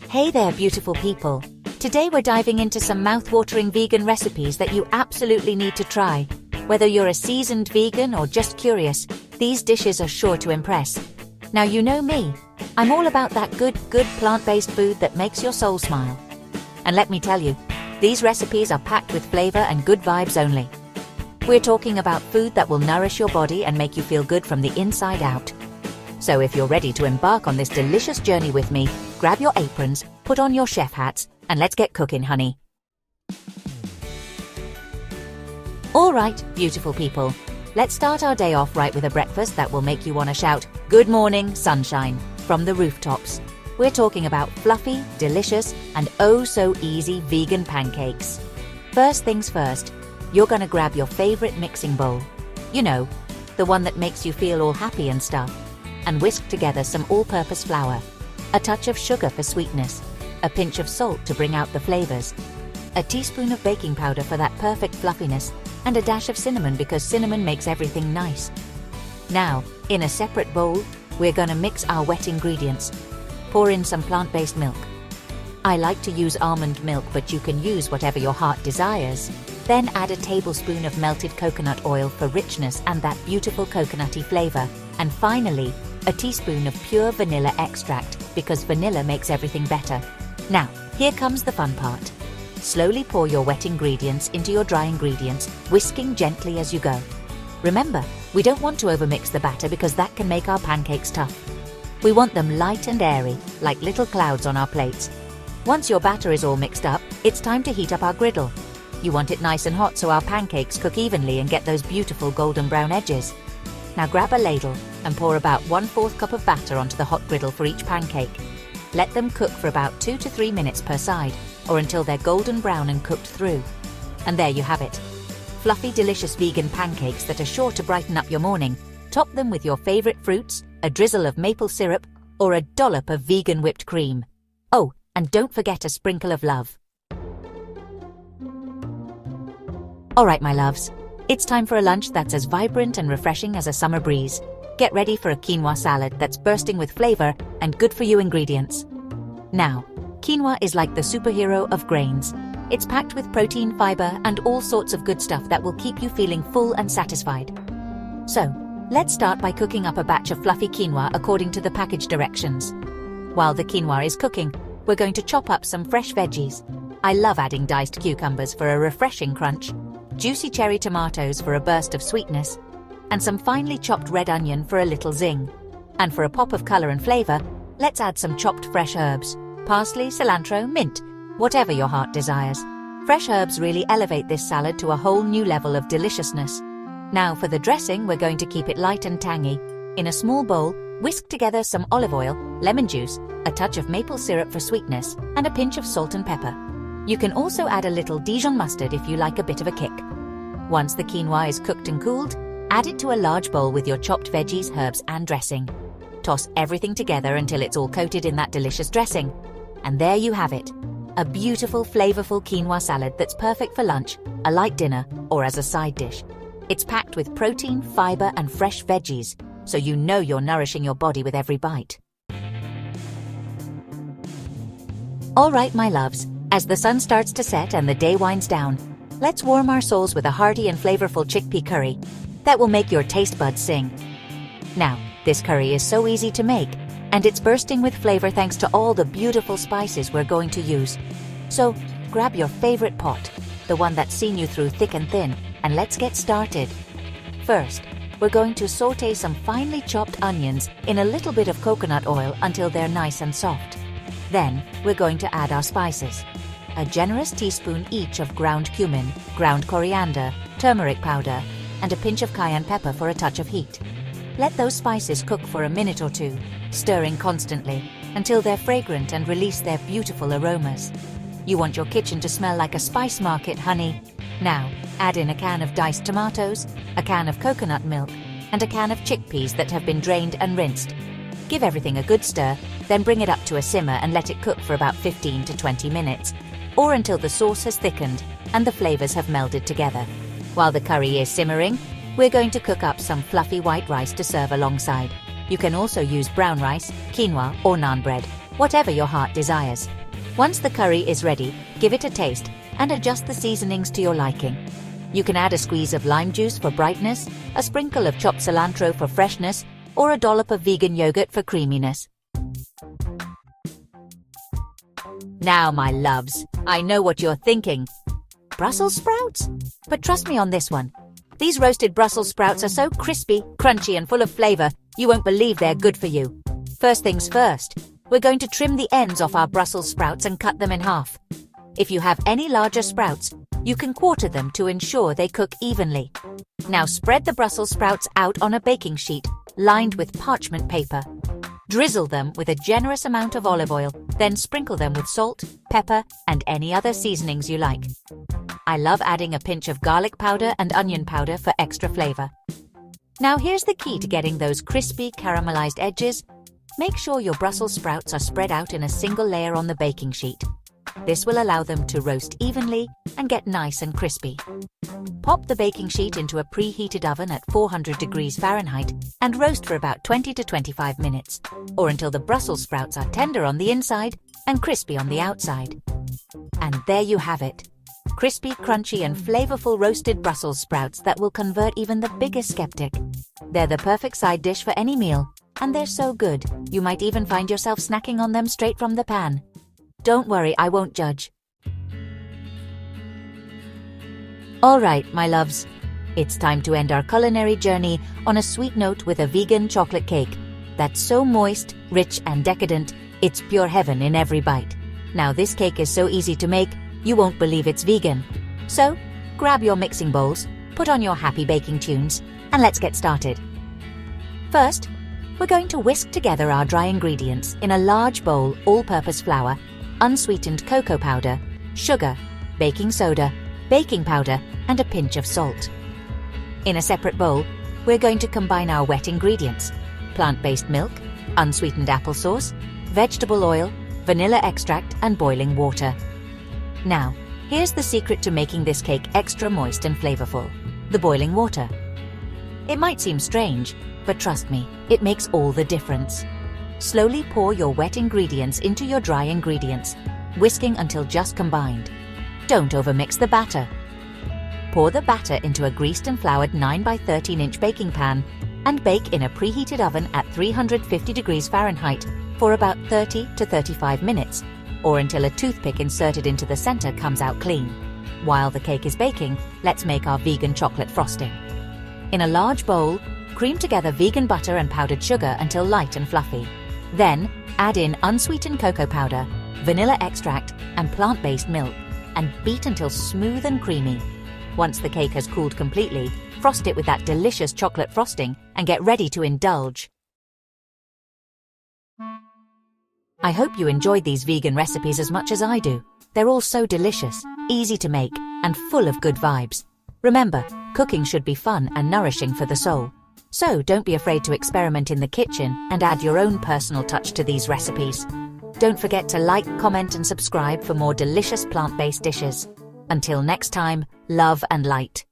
Hey there, beautiful people. Today we're diving into some mouth-watering vegan recipes that you absolutely need to try. Whether you're a seasoned vegan or just curious, these dishes are sure to impress. Now you know me. I'm all about that good plant-based food that makes your soul smile. And let me tell you, these recipes are packed with flavor and good vibes only. We're talking about food that will nourish your body and make you feel good from the inside out. So if you're ready to embark on this delicious journey with me, grab your aprons, put on your chef hats, and let's get cooking, honey. Alright, beautiful people. Let's start our day off right with a breakfast that will make you want to shout, "Good morning, sunshine," from the rooftops. We're talking about fluffy, delicious, and oh so easy vegan pancakes. First things first, you're gonna grab your favorite mixing bowl. You know, the one that makes you feel all happy and stuff. And whisk together some all-purpose flour, a touch of sugar for sweetness, a pinch of salt to bring out the flavors, a teaspoon of baking powder for that perfect fluffiness, and a dash of cinnamon because cinnamon makes everything nice. Now, in a separate bowl, we're gonna mix our wet ingredients. Pour in some plant-based milk. I like to use almond milk, but you can use whatever your heart desires. Then add a tablespoon of melted coconut oil for richness and that beautiful coconutty flavor. And finally, a teaspoon of pure vanilla extract, because vanilla makes everything better. Now, here comes the fun part. Slowly pour your wet ingredients into your dry ingredients, whisking gently as you go. Remember, we don't want to overmix the batter because that can make our pancakes tough. We want them light and airy, like little clouds on our plates. Once your batter is all mixed up, it's time to heat up our griddle. You want it nice and hot so our pancakes cook evenly and get those beautiful golden brown edges. Now grab a ladle and pour about 1/4 cup of batter onto the hot griddle for each pancake. Let them cook for about 2 to 3 minutes per side, or until they're golden brown and cooked through. And there you have it. Fluffy, delicious vegan pancakes that are sure to brighten up your morning. Top them with your favorite fruits, a drizzle of maple syrup, or a dollop of vegan whipped cream. Oh, and don't forget a sprinkle of love. Alright, my loves. It's time for a lunch that's as vibrant and refreshing as a summer breeze. Get ready for a quinoa salad that's bursting with flavor and good-for-you ingredients. Now, quinoa is like the superhero of grains. It's packed with protein, fiber, and all sorts of good stuff that will keep you feeling full and satisfied. So, let's start by cooking up a batch of fluffy quinoa according to the package directions. While the quinoa is cooking, we're going to chop up some fresh veggies. I love adding diced cucumbers for a refreshing crunch, juicy cherry tomatoes for a burst of sweetness, and some finely chopped red onion for a little zing. And for a pop of color and flavor, let's add some chopped fresh herbs, parsley, cilantro, mint, whatever your heart desires. Fresh herbs really elevate this salad to a whole new level of deliciousness. Now for the dressing, we're going to keep it light and tangy. In a small bowl, whisk together some olive oil, lemon juice, a touch of maple syrup for sweetness, and a pinch of salt and pepper. You can also add a little Dijon mustard if you like a bit of a kick. Once the quinoa is cooked and cooled, add it to a large bowl with your chopped veggies, herbs, and dressing. Toss everything together until it's all coated in that delicious dressing. And there you have it. A beautiful, flavorful quinoa salad that's perfect for lunch, a light dinner, or as a side dish. It's packed with protein, fiber, and fresh veggies, so you know you're nourishing your body with every bite. Alright, my loves. As the sun starts to set and the day winds down, let's warm our souls with a hearty and flavorful chickpea curry that will make your taste buds sing. Now, this curry is so easy to make, and it's bursting with flavor thanks to all the beautiful spices we're going to use. So, grab your favorite pot, the one that's seen you through thick and thin, and let's get started. First, we're going to saute some finely chopped onions in a little bit of coconut oil until they're nice and soft. Then, we're going to add our spices. A generous teaspoon each of ground cumin, ground coriander, turmeric powder, and a pinch of cayenne pepper for a touch of heat. Let those spices cook for a minute or two, stirring constantly, until they're fragrant and release their beautiful aromas. You want your kitchen to smell like a spice market, honey. Now, add in a can of diced tomatoes, a can of coconut milk, and a can of chickpeas that have been drained and rinsed. Give everything a good stir, then bring it up to a simmer and let it cook for about 15 to 20 minutes, or until the sauce has thickened and the flavors have melded together. While the curry is simmering, we're going to cook up some fluffy white rice to serve alongside. You can also use brown rice, quinoa, or naan bread. whatever your heart desires. Once the curry is ready, give it a taste and adjust the seasonings to your liking. You can add a squeeze of lime juice for brightness, a sprinkle of chopped cilantro for freshness, or a dollop of vegan yogurt for creaminess. Now, my loves, I know what you're thinking. Brussels sprouts? But trust me on this one. These roasted Brussels sprouts are so crispy, crunchy, and full of flavor, you won't believe they're good for you. First things first, we're going to trim the ends off our Brussels sprouts and cut them in half. If you have any larger sprouts, you can quarter them to ensure they cook evenly. Now spread the Brussels sprouts out on a baking sheet lined with parchment paper. Drizzle them with a generous amount of olive oil, then sprinkle them with salt, pepper, and any other seasonings you like. I love adding a pinch of garlic powder and onion powder for extra flavor. Now here's the key to getting those crispy, caramelized edges. Make sure your Brussels sprouts are spread out in a single layer on the baking sheet. This will allow them to roast evenly and get nice and crispy. Pop the baking sheet into a preheated oven at 400 degrees Fahrenheit and roast for about 20 to 25 minutes, or until the Brussels sprouts are tender on the inside and crispy on the outside. And there you have it. Crispy, crunchy, and flavorful roasted Brussels sprouts that will convert even the biggest skeptic. They're the perfect side dish for any meal, and they're so good, you might even find yourself snacking on them straight from the pan. Don't worry, I won't judge. Alright, my loves. It's time to end our culinary journey on a sweet note with a vegan chocolate cake that's so moist, rich, and decadent, it's pure heaven in every bite. Now this cake is so easy to make, you won't believe it's vegan. So, grab your mixing bowls, put on your happy baking tunes, and let's get started. First, we're going to whisk together our dry ingredients in a large bowl: all-purpose flour, unsweetened cocoa powder, sugar, baking soda, baking powder, and a pinch of salt. In a separate bowl, we're going to combine our wet ingredients: plant-based milk, unsweetened applesauce, vegetable oil, vanilla extract, and boiling water. Now, here's the secret to making this cake extra moist and flavorful: the boiling water. It might seem strange, but trust me, it makes all the difference. Slowly pour your wet ingredients into your dry ingredients, whisking until just combined. Don't overmix the batter. Pour the batter into a greased and floured 9 by 13-inch baking pan and bake in a preheated oven at 350 degrees Fahrenheit for about 30 to 35 minutes, or until a toothpick inserted into the center comes out clean. While the cake is baking, let's make our vegan chocolate frosting. In a large bowl, cream together vegan butter and powdered sugar until light and fluffy. Then, add in unsweetened cocoa powder, vanilla extract, and plant-based milk, and beat until smooth and creamy. Once the cake has cooled completely, frost it with that delicious chocolate frosting and get ready to indulge. I hope you enjoyed these vegan recipes as much as I do. They're all so delicious, easy to make, and full of good vibes. Remember, cooking should be fun and nourishing for the soul. So don't be afraid to experiment in the kitchen and add your own personal touch to these recipes. Don't forget to like, comment, and subscribe for more delicious plant-based dishes. Until next time, love and light.